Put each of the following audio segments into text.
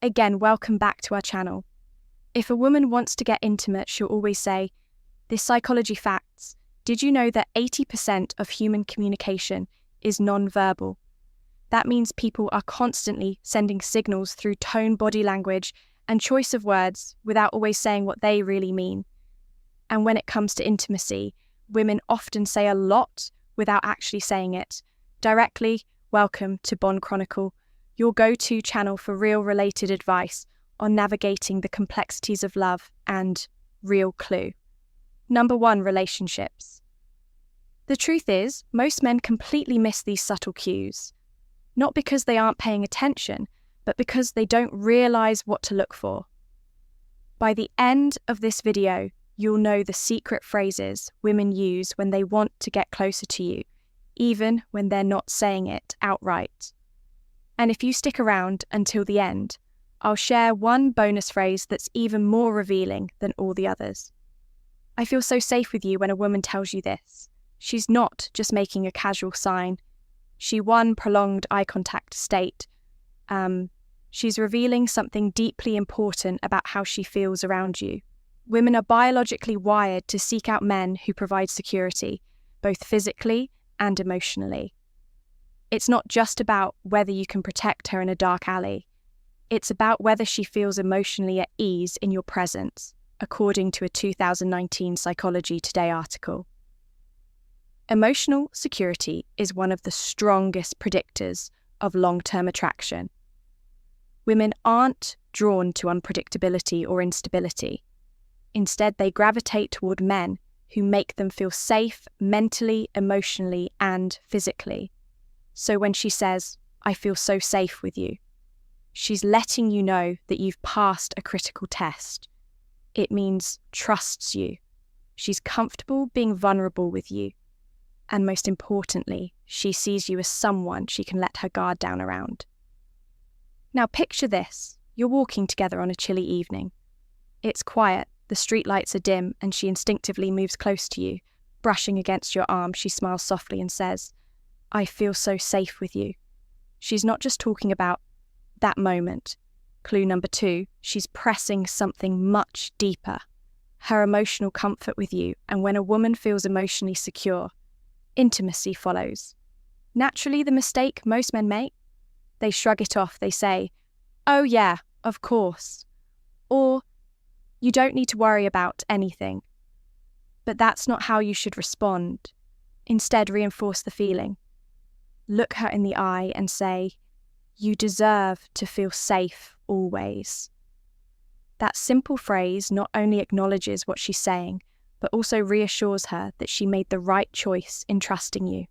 Again, welcome back to our channel. If a woman wants to get intimate, she'll always say, "This psychology facts. Did you know that 80% of human communication is non-verbal?" That means people are constantly sending signals through tone, body language, and choice of words without always saying what they really mean. And when it comes to intimacy, women often say a lot without actually saying it. Directly, welcome to Bond Chronicle, your go-to channel for real related advice on navigating the complexities of love and real clue. Number 1, relationships. The truth is, most men completely miss these subtle cues. Not because they aren't paying attention, but because they don't realize what to look for. By the end of this video, you'll know the secret phrases women use when they want to get closer to you, even when they're not saying it outright. And if you stick around until the end, I'll share one bonus phrase that's even more revealing than all the others. I feel so safe with you when a woman tells you this. She's not just making a casual sign. She prolonged eye contact state. She's revealing something deeply important about how she feels around you. Women are biologically wired to seek out men who provide security, both physically and emotionally. It's not just about whether you can protect her in a dark alley. It's about whether she feels emotionally at ease in your presence, according to a 2019 Psychology Today article. Emotional security is one of the strongest predictors of long-term attraction. Women aren't drawn to unpredictability or instability. Instead, they gravitate toward men who make them feel safe mentally, emotionally, and physically. So when she says, "I feel so safe with you," she's letting you know that you've passed a critical test. It means trusts you. She's comfortable being vulnerable with you. And most importantly, she sees you as someone she can let her guard down around. Now picture this. You're walking together on a chilly evening. It's quiet, the streetlights are dim, and she instinctively moves close to you. Brushing against your arm, she smiles softly and says, "I feel so safe with you." She's not just talking about that moment. Clue number 2, she's pressing something much deeper. Her emotional comfort with you, and when a woman feels emotionally secure, intimacy follows. Naturally, the mistake most men make, they shrug it off. They say, "Oh yeah, of course," or "You don't need to worry about anything." But that's not how you should respond. Instead, reinforce the feeling. Look her in the eye and say, "You deserve to feel safe always." That simple phrase not only acknowledges what she's saying, but also reassures her that she made the right choice in trusting you.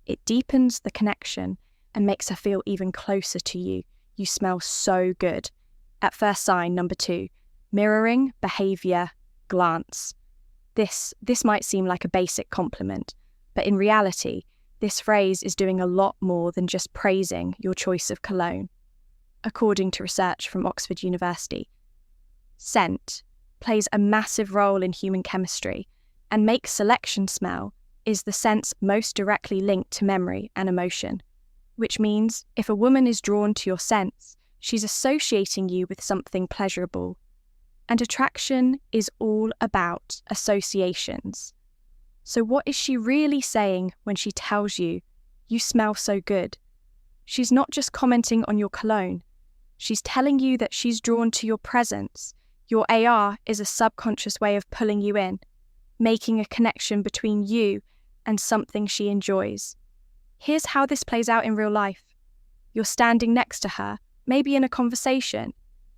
It deepens the connection and makes her feel even closer to you. You smell so good. At first sign, number 2, mirroring behavior glance. This might seem like a basic compliment, but in reality, this phrase is doing a lot more than just praising your choice of cologne. According to research from Oxford University, scent plays a massive role in human chemistry, and make selection smell is the sense most directly linked to memory and emotion, which means if a woman is drawn to your scents, she's associating you with something pleasurable. And attraction is all about associations. So what is she really saying when she tells you, "You smell so good"? She's not just commenting on your cologne. She's telling you that she's drawn to your presence. Your AR is a subconscious way of pulling you in, making a connection between you and something she enjoys. Here's how this plays out in real life. You're standing next to her, maybe in a conversation,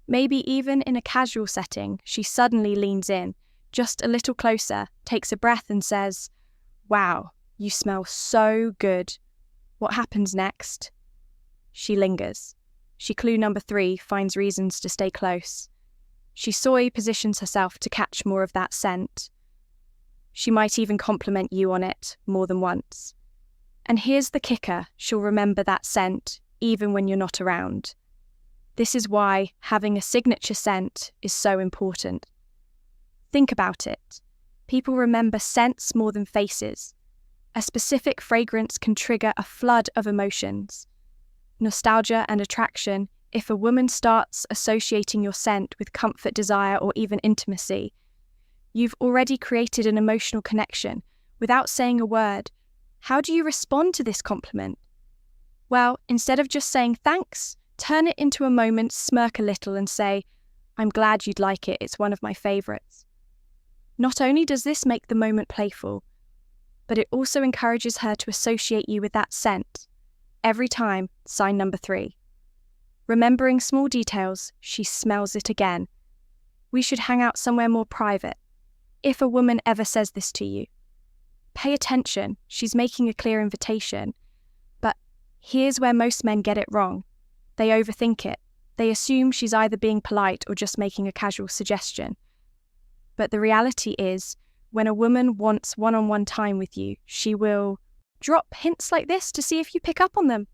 maybe even in a casual setting. She suddenly leans in, just a little closer, takes a breath and says, "Wow, you smell so good." What happens next? She lingers. Clue number 3 finds reasons to stay close. She positions herself to catch more of that scent. She might even compliment you on it more than once. And here's the kicker, she'll remember that scent even when you're not around. This is why having a signature scent is so important. Think about it. People remember scents more than faces. A specific fragrance can trigger a flood of emotions. Nostalgia and attraction If a woman starts associating your scent with comfort, desire, or even intimacy, you've already created an emotional connection without saying a word. How do you respond to this compliment? Well, instead of just saying thanks, turn it into a moment, smirk a little and say, I'm glad you'd like it, it's one of my favourites. Not only does this make the moment playful, but it also encourages her to associate you with that scent. Every time, sign number 3. Remembering small details, she smells it again. We should hang out somewhere more private. If a woman ever says this to you, pay attention, she's making a clear invitation. But here's where most men get it wrong. They overthink it. They assume she's either being polite or just making a casual suggestion. But the reality is, when a woman wants one-on-one time with you, she will drop hints like this to see if you pick up on them.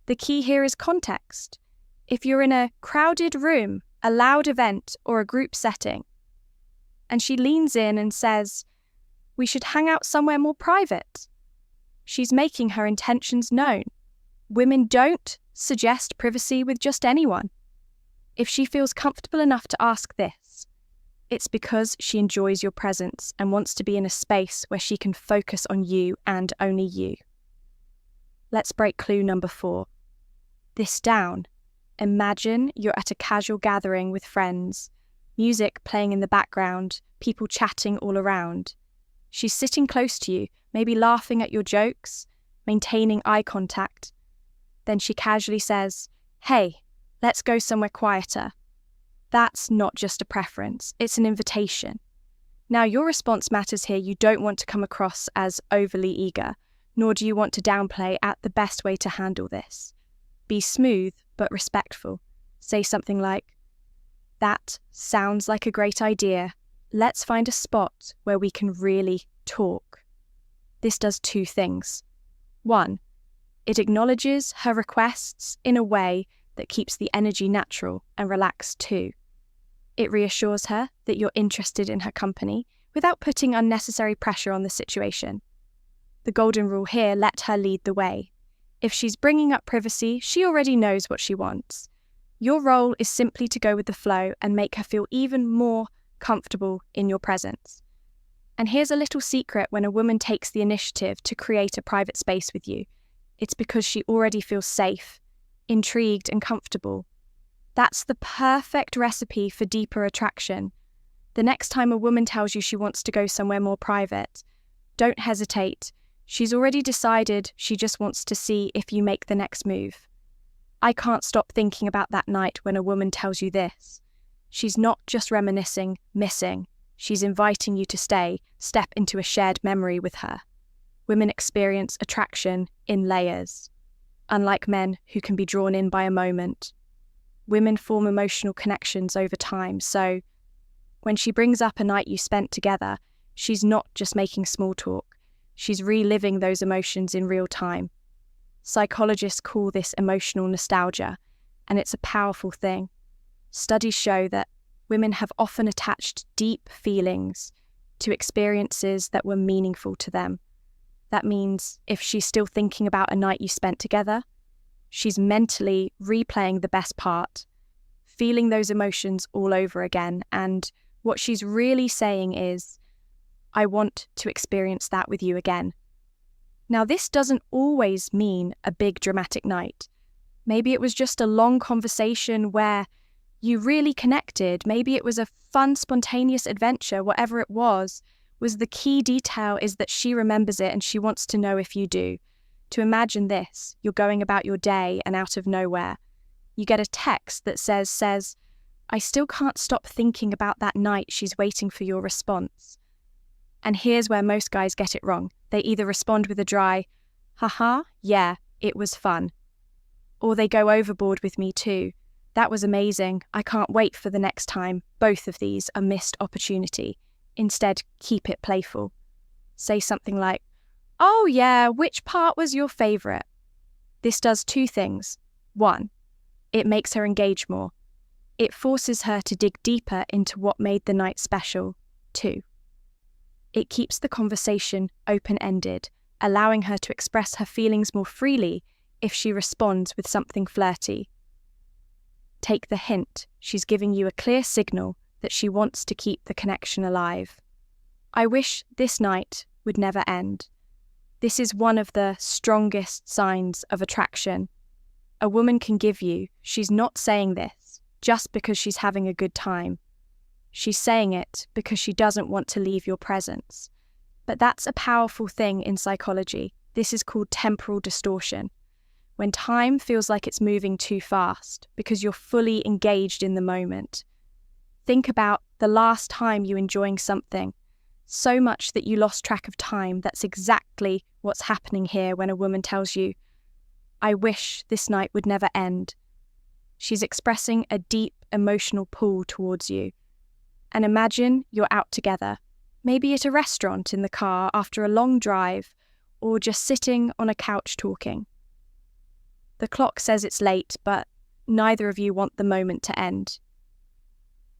The key here is context. If you're in a crowded room, a loud event, or a group setting, and she leans in and says, we should hang out somewhere more private, she's making her intentions known. Women don't suggest privacy with just anyone. If she feels comfortable enough to ask this, it's because she enjoys your presence and wants to be in a space where she can focus on you and only you. Let's break clue number 4. This down. Imagine you're at a casual gathering with friends, music playing in the background, people chatting all around. She's sitting close to you, maybe laughing at your jokes, maintaining eye contact. Then she casually says, hey, let's go somewhere quieter. That's not just a preference, it's an invitation. Now, your response matters here. You don't want to come across as overly eager, nor do you want to downplay at the best way to handle this. Be smooth but respectful. Say something like, that sounds like a great idea. Let's find a spot where we can really talk. This does 2 things. 1, it acknowledges her requests in a way that keeps the energy natural and relaxed too. It reassures her that you're interested in her company without putting unnecessary pressure on the situation. The golden rule here, let her lead the way. If she's bringing up privacy, she already knows what she wants. Your role is simply to go with the flow and make her feel even more comfortable in your presence. And here's a little secret: when a woman takes the initiative to create a private space with you, it's because she already feels safe, intrigued, and comfortable. That's the perfect recipe for deeper attraction. The next time a woman tells you she wants to go somewhere more private, don't hesitate. She's already decided she just wants to see if you make the next move. I can't stop thinking about that night when a woman tells you this. She's not just reminiscing, missing. She's inviting you to step into a shared memory with her. Women experience attraction in layers. Unlike men who can be drawn in by a moment, women form emotional connections over time. So when she brings up a night you spent together, she's not just making small talk. She's reliving those emotions in real time. Psychologists call this emotional nostalgia, and it's a powerful thing. Studies show that women have often attached deep feelings to experiences that were meaningful to them. That means if she's still thinking about a night you spent together, she's mentally replaying the best part, feeling those emotions all over again, and what she's really saying is, I want to experience that with you again. Now, this doesn't always mean a big dramatic night. Maybe it was just a long conversation where you really connected. Maybe it was a fun, spontaneous adventure. Whatever it was the key detail is that she remembers it and she wants to know if you do. To imagine this, you're going about your day and out of nowhere, you get a text that says, I still can't stop thinking about that night. She's waiting for your response. And here's where most guys get it wrong. They either respond with a dry, haha, yeah, it was fun. Or they go overboard with me too. That was amazing. I can't wait for the next time. Both of these are missed opportunity. Instead, keep it playful. Say something like, oh yeah, which part was your favourite? This does 2 things. 1, it makes her engage more. It forces her to dig deeper into what made the night special. 2, it keeps the conversation open-ended, allowing her to express her feelings more freely if she responds with something flirty. Take the hint. She's giving you a clear signal that she wants to keep the connection alive. I wish this night would never end. This is one of the strongest signs of attraction a woman can give you. She's not saying this just because she's having a good time. She's saying it because she doesn't want to leave your presence. But that's a powerful thing in psychology. This is called temporal distortion. When time feels like it's moving too fast because you're fully engaged in the moment. Think about the last time you enjoying something so much that you lost track of time. That's exactly what's happening here when a woman tells you, I wish this night would never end. She's expressing a deep emotional pull towards you. And imagine you're out together, maybe at a restaurant, in the car after a long drive, or just sitting on a couch talking. The clock says it's late, but neither of you want the moment to end.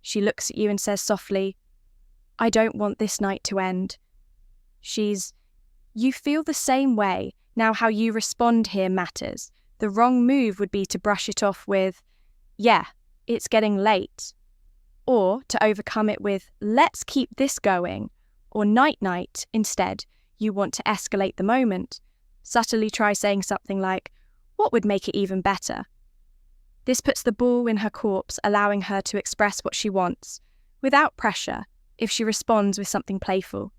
She looks at you and says softly, I don't want this night to end. You feel the same way. Now how you respond here matters. The wrong move would be to brush it off with, yeah, it's getting late. Or to overcome it with, let's keep this going. Or night-night. Instead, you want to escalate the moment. Subtly try saying something like, what would make it even better? This puts the ball in her court, allowing her to express what she wants, without pressure, if she responds with something playful.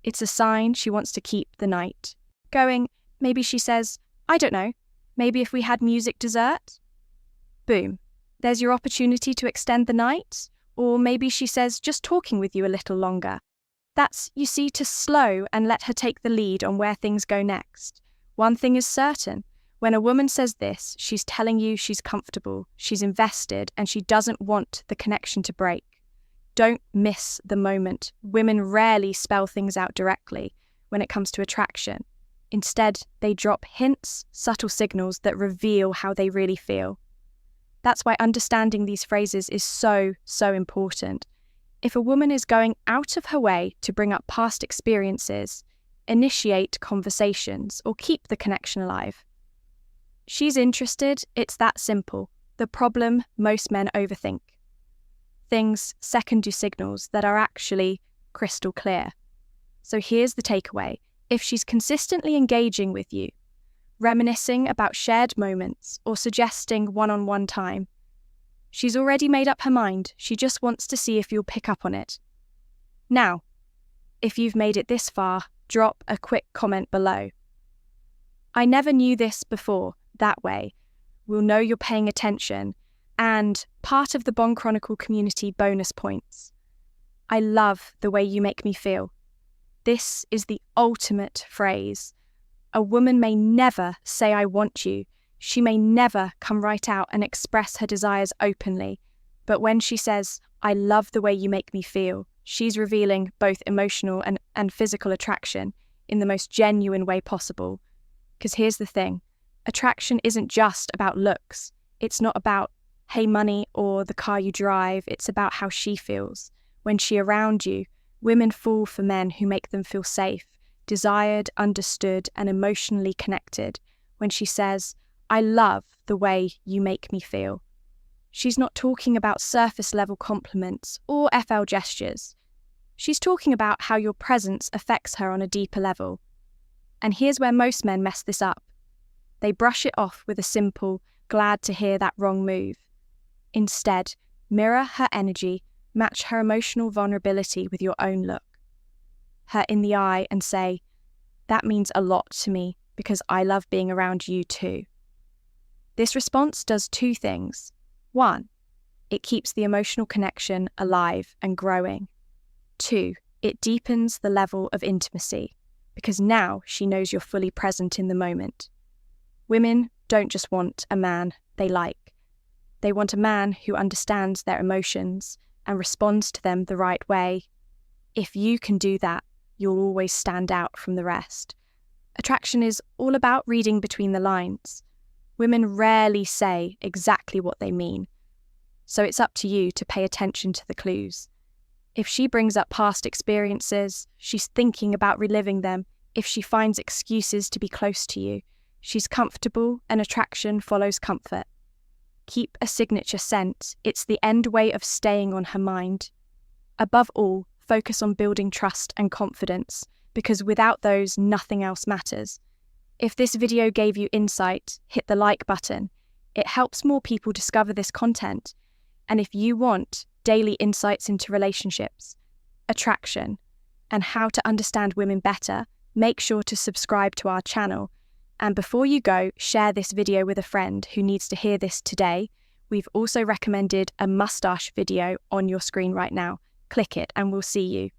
It's a sign she wants to keep the night. Maybe she says, I don't know, maybe if we had music dessert? Boom. There's your opportunity to extend the night. Or maybe she says, just talking with you a little longer. That's, you see, to slow and let her take the lead on where things go next. One thing is certain. When a woman says this, she's telling you she's comfortable, she's invested, and she doesn't want the connection to break. Don't miss the moment. Women rarely spell things out directly when it comes to attraction. Instead, they drop hints, subtle signals that reveal how they really feel. That's why understanding these phrases is so, so important. If a woman is going out of her way to bring up past experiences, initiate conversations, or keep the connection alive, she's interested. It's that simple. The problem, most men overthink. Things secondary signals that are actually crystal clear. So here's the takeaway. If she's consistently engaging with you, reminiscing about shared moments, or suggesting one-on-one time, she's already made up her mind. She just wants to see if you'll pick up on it. Now, if you've made it this far, drop a quick comment below. I never knew this before. That way, we'll know you're paying attention, and part of the Bond Chronicle community bonus points. I love the way you make me feel. This is the ultimate phrase. A woman may never say I want you. She may never come right out and express her desires openly. But when she says, I love the way you make me feel, she's revealing both emotional and physical attraction in the most genuine way possible. Because here's the thing. Attraction isn't just about looks. It's not about, hey, money or the car you drive. It's about how she feels. When she's around you, women fall for men who make them feel safe, desired, understood, and emotionally connected. When she says, I love the way you make me feel. She's not talking about surface-level compliments or FL gestures. She's talking about how your presence affects her on a deeper level. And here's where most men mess this up. They brush it off with a simple, glad to hear that wrong move. Instead, mirror her energy, match her emotional vulnerability with your own look. Her in the eye and say, that means a lot to me because I love being around you too. This response does two things. One, it keeps the emotional connection alive and growing. Two, it deepens the level of intimacy because now she knows you're fully present in the moment. Women don't just want a man they like. They want a man who understands their emotions and responds to them the right way. If you can do that, you'll always stand out from the rest. Attraction is all about reading between the lines. Women rarely say exactly what they mean, so it's up to you to pay attention to the clues. If she brings up past experiences, she's thinking about reliving them. If she finds excuses to be close to you, she's comfortable, and attraction follows comfort. Keep a signature scent. It's the end way of staying on her mind. Above all, focus on building trust and confidence, because without those, nothing else matters. If this video gave you insight, hit the like button. It helps more people discover this content. And if you want daily insights into relationships, attraction, and how to understand women better, make sure to subscribe to our channel. And before you go, share this video with a friend who needs to hear this today. We've also recommended a mustache video on your screen right now. Click it and we'll see you.